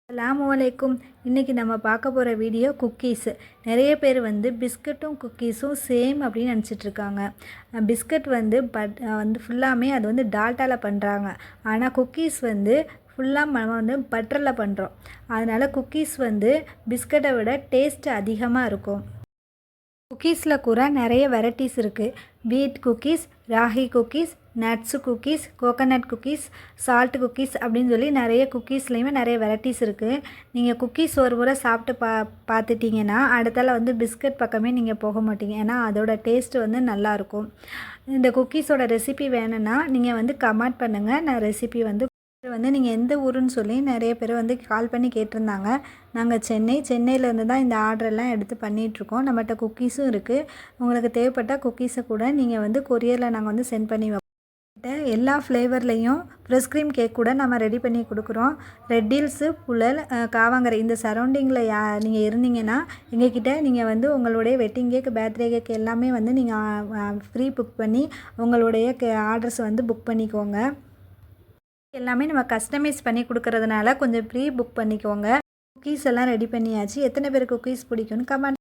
அஸ்ஸலாமு அலைக்கும். இன்றைக்கி நம்ம பார்க்க போகிற வீடியோ குக்கீஸு. நிறைய பேர் வந்து பிஸ்கட்டும் குக்கீஸும் சேம் அப்படின்னு நினச்சிட்ருக்காங்க. பிஸ்கட் வந்து ஃபுல்லாமே அது வந்து டால்டாவில் பண்ணுறாங்க. ஆனால் குக்கீஸ் வந்து ஃபுல்லாக நம்ம வந்து பட்டரில் பண்ணுறோம். அதனால் குக்கீஸ் வந்து பிஸ்கட்டை விட டேஸ்ட் அதிகமாக இருக்கும். குக்கீஸில் கூட நிறைய வெரைட்டிஸ் இருக்குது. வீட் cookies, ragi cookies, nuts cookies, coconut cookies, salt cookies அப்படின்னு சொல்லி நிறைய குக்கீஸ்லேயுமே நிறைய வெரைட்டிஸ் இருக்குது. நீங்கள் குக்கீஸ் ஒரு முறை சாப்பிட்டு பார்த்துட்டிங்கன்னா அடுத்தால வந்து பிஸ்கட் பக்கமே நீங்கள் போக மாட்டீங்க. ஏன்னா அதோட டேஸ்ட்டு வந்து நல்லாயிருக்கும். இந்த குக்கீஸோட ரெசிபி வேணும்னா நீங்கள் வந்து கமெண்ட் பண்ணுங்கள். நான் ரெசிபி வந்து நீங்கள் எந்த ஊருன்னு சொல்லி நிறைய பேர் வந்து கால் பண்ணி கேட்டிருந்தாங்க. நாங்கள் சென்னையிலேருந்து தான் இந்த ஆர்டரெல்லாம் எடுத்து பண்ணிகிட்ருக்கோம். நம்மகிட்ட குக்கீஸும் இருக்குது. உங்களுக்கு தேவைப்பட்ட குக்கீஸை கூட நீங்கள் வந்து கொரியரில் நாங்கள் வந்து சென்ட் பண்ணி வைப்போம். எல்லா ஃப்ளேவர்லேயும் ஃப்ரெஷ் க்ரீம் கேக் கூட நம்ம ரெடி பண்ணி கொடுக்குறோம். ரெட் ஹில்ஸு, புழல், காவாங்கரை இந்த சரௌண்டிங்கில் நீங்கள் இருந்தீங்கன்னா எங்ககிட்ட நீங்கள் வந்து உங்களுடைய வெட்டிங் கேக், பர்த்டே கேக் எல்லாமே வந்து நீங்கள் ஃப்ரீ புக் பண்ணி உங்களுடைய ஆர்டர்ஸ் வந்து புக் பண்ணிக்கோங்க. எல்லாமே நம்ம கஸ்டமைஸ் பண்ணி கொடுக்கறதுனால கொஞ்சம் ப்ரீ புக் பண்ணிக்கோங்க. குக்கீஸ் எல்லாம் ரெடி பண்ணியாச்சு. எத்தனை பேருக்கு குக்கீஸ் பிடிக்கும்னு கமெண்ட்